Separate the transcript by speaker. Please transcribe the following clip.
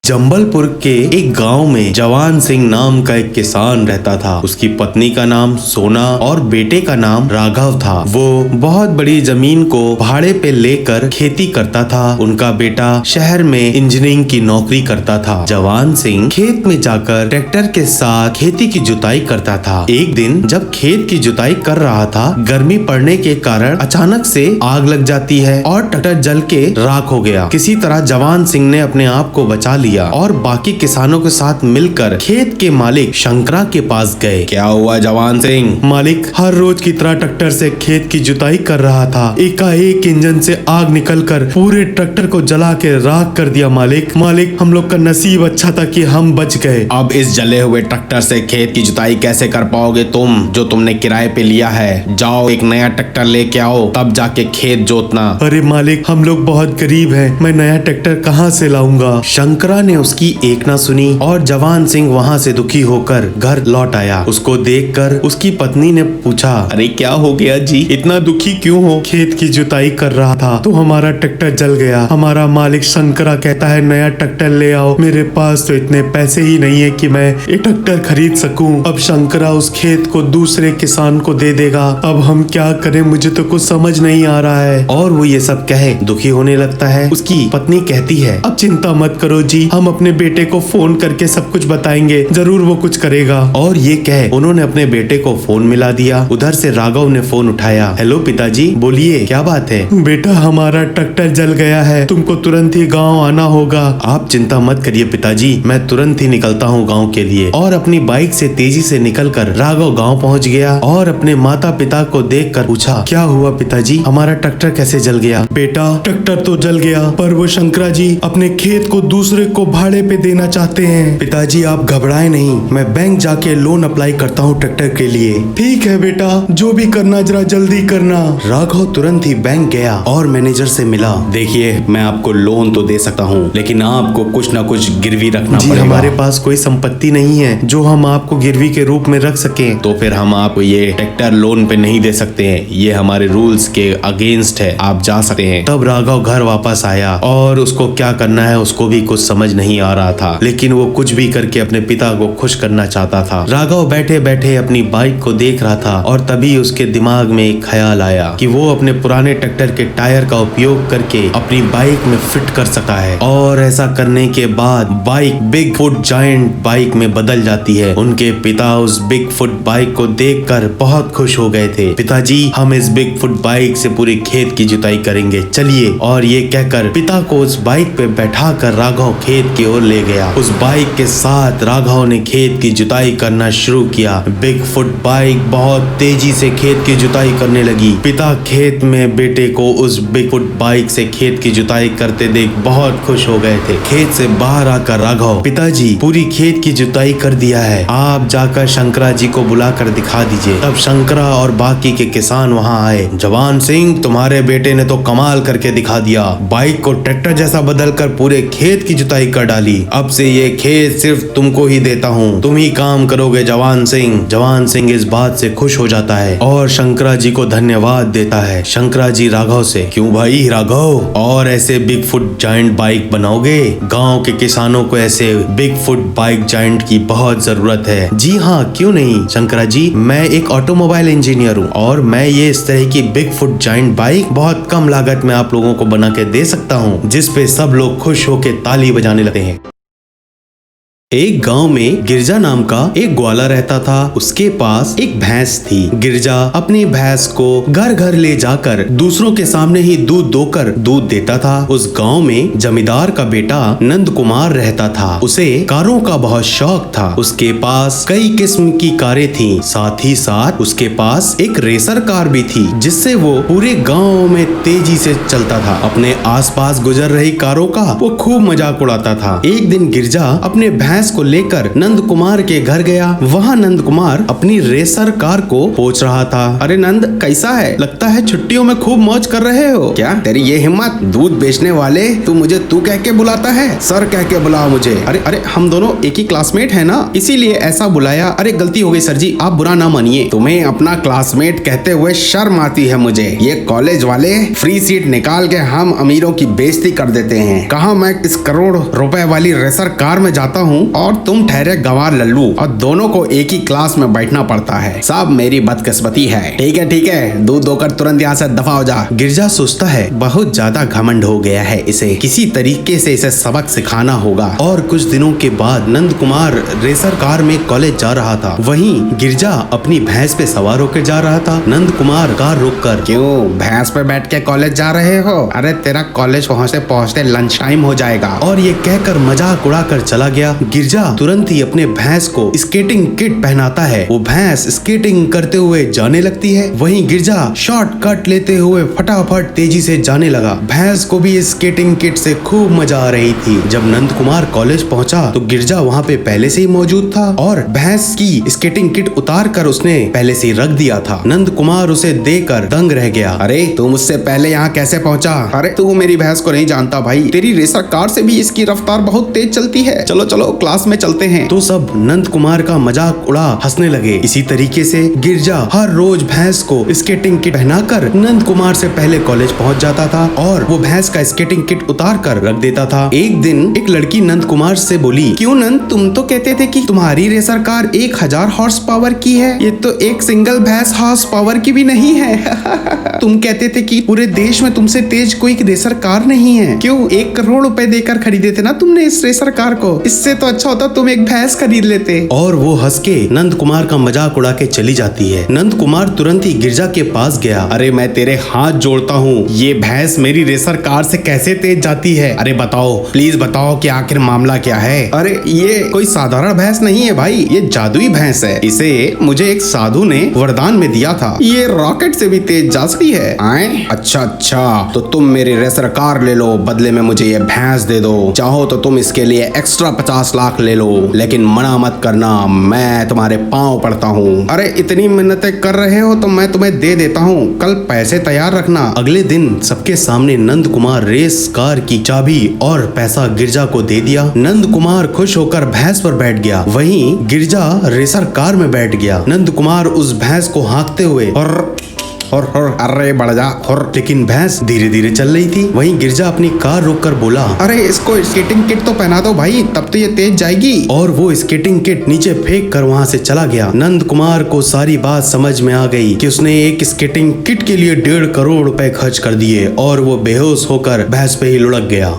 Speaker 1: जंबलपुर के एक गांव में जवान सिंह नाम का एक किसान रहता था। उसकी पत्नी का नाम सोना और बेटे का नाम राघव था। वो बहुत बड़ी जमीन को भाड़े पे लेकर खेती करता था। उनका बेटा शहर में इंजीनियरिंग की नौकरी करता था। जवान सिंह खेत में जाकर ट्रैक्टर के साथ खेती की जुताई करता था। एक दिन जब खेत की जुताई कर रहा था, गर्मी पड़ने के कारण अचानक से आग लग जाती है और ट्रैक्टर जल के राख हो गया। किसी तरह जवान सिंह ने अपने आप को बचा लिया और बाकी किसानों के साथ मिलकर खेत के मालिक शंकरा के पास गए। क्या हुआ जवान सिंह?
Speaker 2: मालिक, हर रोज की तरह ट्रैक्टर से खेत की जुताई कर रहा था। एकाएक इंजन से आग निकलकर पूरे ट्रैक्टर को जला के राख कर दिया। मालिक, हम लोग का नसीब अच्छा था कि हम बच गए।
Speaker 1: अब इस जले हुए ट्रैक्टर से खेत की जुताई कैसे कर पाओगे तुम, जो तुमने किराए पे लिया है? जाओ एक नया ट्रैक्टर लेके आओ, तब जाके खेत जोतना।
Speaker 2: अरे मालिक, हम लोग बहुत गरीब हैं, मैं नया ट्रैक्टर कहाँ से लाऊंगा?
Speaker 1: शंकरा ने उसकी एक ना सुनी और जवान सिंह वहाँ से दुखी होकर घर लौट आया। उसको देखकर उसकी पत्नी ने पूछा, अरे क्या हो गया जी, इतना दुखी क्यों हो?
Speaker 2: खेत की जुताई कर रहा था तो हमारा ट्रैक्टर जल गया। हमारा मालिक शंकरा कहता है नया ट्रैक्टर ले आओ। मेरे पास तो इतने पैसे ही नहीं है कि मैं एक ट्रैक्टर खरीद सकूं। अब शंकरा उस खेत को दूसरे किसान को दे देगा। अब हम क्या करें, मुझे तो कुछ समझ नहीं आ रहा है।
Speaker 1: और वो ये सब कहे दुखी होने लगता है। उसकी पत्नी कहती है,
Speaker 2: अब चिंता मत करो जी, हम अपने बेटे को फोन करके सब कुछ बताएंगे, जरूर वो कुछ करेगा।
Speaker 1: और ये कहे उन्होंने अपने बेटे को फोन मिला दिया। उधर से राघव ने फोन उठाया। हेलो पिताजी, बोलिए क्या बात है?
Speaker 2: बेटा, हमारा ट्रैक्टर जल गया है, तुमको तुरंत ही गांव आना होगा।
Speaker 1: आप चिंता मत करिए पिताजी, मैं तुरंत ही निकलता हूँ गांव के लिए। और अपनी बाइक से तेजी से निकलकर राघव गांव पहुँच गया और अपने माता पिता को देखकर पूछा, क्या हुआ पिताजी, हमारा ट्रैक्टर कैसे जल गया?
Speaker 2: बेटा, ट्रैक्टर तो जल गया, पर वो शंकरा जी अपने खेत को दूसरे को भाड़े पे देना चाहते हैं।
Speaker 1: पिताजी आप घबराए नहीं, मैं बैंक जाके लोन अप्लाई करता हूँ ट्रैक्टर के लिए।
Speaker 2: ठीक है बेटा, जो भी करना जरा जल्दी करना।
Speaker 1: राघव तुरंत ही बैंक गया और मैनेजर से मिला। देखिए, मैं आपको लोन तो दे सकता हूँ, लेकिन आपको कुछ ना कुछ गिरवी रखना पड़ेगा।
Speaker 2: हमारे पास कोई संपत्ति नहीं है जो हम आपको गिरवी के रूप में रख सके।
Speaker 1: तो फिर हम आपको ये ट्रैक्टर लोन पे नहीं दे सकते हैं, ये हमारे रूल्स के अगेंस्ट है। आप जा सकते हैं। तब राघव घर वापस आया और उसको क्या करना है उसको भी कुछ समझ नहीं आ रहा था, लेकिन वो कुछ भी करके अपने पिता को खुश करना चाहता था। राघव बैठे बैठे अपनी बाइक को देख रहा था और तभी उसके दिमाग में एक ख्याल आया कि वो अपने पुराने ट्रैक्टर के टायर का उपयोग करके अपनी बाइक में फिट कर सकता है। और ऐसा करने के बाद bike big foot giant bike में बदल जाती है। उनके पिता उस बिग फुट बाइक को देखकर बहुत खुश हो गए थे। पिताजी, हम इस बिग फुट बाइक से पूरे खेत की जुताई करेंगे, चलिए। और ये कहकर पिता को उस बाइक पे बैठा कर राघव खेत की ओर ले गया। उस बाइक के साथ राघव ने खेत की जुताई करना शुरू किया। बिग फुट बाइक बहुत तेजी से खेत की जुताई करने लगी। पिता खेत में बेटे को उस बिग फुट बाइक से खेत की जुताई करते देख बहुत खुश हो गए थे। खेत से बाहर आकर राघव, पिताजी पूरी खेत की जुताई कर दिया है, आप जाकर शंकरा जी को बुलाकर दिखा दीजिए। तब शंकरा और बाकी के किसान वहाँ आए। जवान सिंह, तुम्हारे बेटे ने तो कमाल करके दिखा दिया, बाइक को ट्रैक्टर जैसा बदल कर पूरे खेत की जुताई कर डाली। अब से ये खेत सिर्फ तुमको ही देता हूँ, तुम ही काम करोगे जवान सिंह। जवान सिंह इस बात से खुश हो जाता है और शंकरा जी को धन्यवाद देता है। शंकरा जी राघव से, क्यों भाई राघव, और ऐसे बिग फुट जायंट बाइक बनाओगे? गांव के किसानों को ऐसे बिग फुट बाइक जायंट की बहुत जरूरत है। जी हाँ, क्यों नहीं शंकरा जी, मैं एक ऑटोमोबाइल इंजीनियर हूँ और मैं ये इस तरह की बिग फुट जायंट बाइक बहुत कम लागत में आप लोगों को बना के दे सकता हूँ, जिस पे सब लोग खुश होके ताली बजाने लगते हैं। एक गांव में गिरजा नाम का एक ग्वाला रहता था। उसके पास एक भैंस थी। गिरजा अपनी भैंस को घर घर ले जाकर दूसरों के सामने ही दूध दोकर दूध देता था। उस गांव में जमींदार का बेटा नंद कुमार रहता था। उसे कारों का बहुत शौक था। उसके पास कई किस्म की कारें थीं। साथ ही साथ उसके पास एक रेसर कार भी थी, जिससे वो पूरे गाँव में तेजी से चलता था। अपने आसपास गुजर रही कारों का वो खूब मजाक उड़ाता था। एक दिन गिरजा अपने भैंस भैंस को लेकर नंद कुमार के घर गया। वहाँ नंद कुमार अपनी रेसर कार को पोंछ रहा था। अरे नंद, कैसा है? लगता है छुट्टियों में खूब मौज कर रहे हो। क्या तेरी ये हिम्मत? दूध बेचने वाले, तू मुझे तू कह के बुलाता है? सर कह के बुलाओ मुझे। अरे अरे, हम दोनों एक ही क्लासमेट है ना, इसीलिए ऐसा बुलाया। अरे गलती हो गई सर जी, आप बुरा ना मानिए। तुम्हें अपना क्लासमेट कहते हुए शर्म आती है मुझे। ये कॉलेज वाले फ्री सीट निकाल के हम अमीरों की बेइज्जती कर देते हैं। कहा मैं इस करोड़ रुपए वाली रेसर कार में जाता हूँ और तुम ठहरे गंवार लल्लू, और दोनों को एक ही क्लास में बैठना पड़ता है। सब मेरी बदकिस्मती है। ठीक है, दूध दोकर तुरंत यहाँ से दफा हो जा। गिरजा सोचता है बहुत ज्यादा घमंड हो गया है इसे, किसी तरीके से इसे सबक सिखाना होगा। और कुछ दिनों के बाद नंद कुमार रेसर कार में कॉलेज जा रहा था। वहीं गिरजा अपनी भैंस पे सवार होकर जा रहा था। नंद कुमार कार रोककर, क्यों भैंस पे बैठ के कॉलेज जा रहे हो? अरे तेरा कॉलेज पहुँचते पहुँचते लंच टाइम हो जाएगा। और ये कहकर मजाक उड़ाकर चला गया। गिरजा तुरंत ही अपने भैंस को स्केटिंग किट पहनाता है। वो भैंस स्केटिंग करते हुए जाने लगती है। वहीं गिरजा शॉर्टकट लेते हुए फटाफट तेजी से जाने लगा। भैंस को भी स्केटिंग किट से खूब मजा आ रही थी। जब नंद कुमार कॉलेज पहुंचा तो गिरजा वहाँ पे पहले से ही मौजूद था और भैंस की स्केटिंग किट उतार कर उसने पहले से ही रख दिया था। नंद कुमार उसे देखकर दंग रह गया। अरे तू मुझसे पहले यहाँ कैसे पहुँचा? अरे तू मेरी भैंस को नहीं जानता भाई, तेरी रेसर कार से भी इसकी रफ्तार बहुत तेज चलती है। चलो चलो क्लास में चलते हैं। तो सब नंद कुमार का मजाक उड़ा हंसने लगे। इसी तरीके से गिरजा हर रोज भैंस को स्केटिंग किट पहनाकर नंद कुमार से पहले कॉलेज पहुंच जाता था और वो भैंस का स्केटिंग किट उतार कर रख देता था। एक दिन एक लड़की नंद कुमार से बोली, क्यों नंद, तुम तो कहते थे कि तुम्हारी रेसर कार 1000 हॉर्स पावर की है, ये तो एक सिंगल भैंस हॉर्स पावर की भी नहीं है। तुम कहते थे कि पूरे देश में तुमसे तेज कोई रेसर कार नहीं है। क्यों 1 करोड़ रुपए देकर खरीदे थे ना तुमने इस रेसर कार को? इससे तो अच्छा होता तुम एक भैंस खरीद लेते। और वो हंस के नंद कुमार का मजाक उड़ा के चली जाती है। नंद कुमार तुरंत ही गिरजा के पास गया। अरे मैं तेरे हाथ जोड़ता हूँ, ये भैंस मेरी रेसर कार से कैसे तेज जाती है? अरे बताओ, प्लीज बताओ कि आखिर मामला क्या है? अरे ये कोई साधारण भैंस नहीं है भाई, ये जादुई भैंस है। इसे मुझे एक साधु ने वरदान में दिया था। ये रॉकेट से भी तेज जा सकती है। आए? अच्छा, तो तुम मेरी रेसर कार ले लो, बदले में मुझे ये भैंस दे दो। चाहो तो तुम इसके लिए एक्स्ट्रा 50 लाख ले लो, लेकिन मना मत करना, मैं तुम्हारे पाँव पड़ता हूँ। अरे इतनी मिन्नतें कर रहे हो तो मैं तुम्हें दे देता हूँ, कल पैसे तैयार रखना। अगले दिन सबके सामने नंद कुमार रेस कार की चाबी और पैसा गिरजा को दे दिया। नंद कुमार खुश होकर भैंस पर बैठ गया। वहीं गिरजा रेसर कार में बैठ गया। नंद कुमार उस भैंस को हाँकते हुए और अरे बढ़ जा, लेकिन भैंस धीरे धीरे चल रही थी। वहीं गिरजा अपनी कार रोककर बोला, अरे इसको स्केटिंग किट तो पहना दो भाई, तब तो ये तेज जाएगी। और वो स्केटिंग किट नीचे फेंक कर वहाँ से चला गया। नंद कुमार को सारी बात समझ में आ गई कि उसने एक स्केटिंग किट के लिए 1.5 करोड़ रुपए खर्च कर दिए और वो बेहोश होकर भैंस पे ही लुढ़क गया।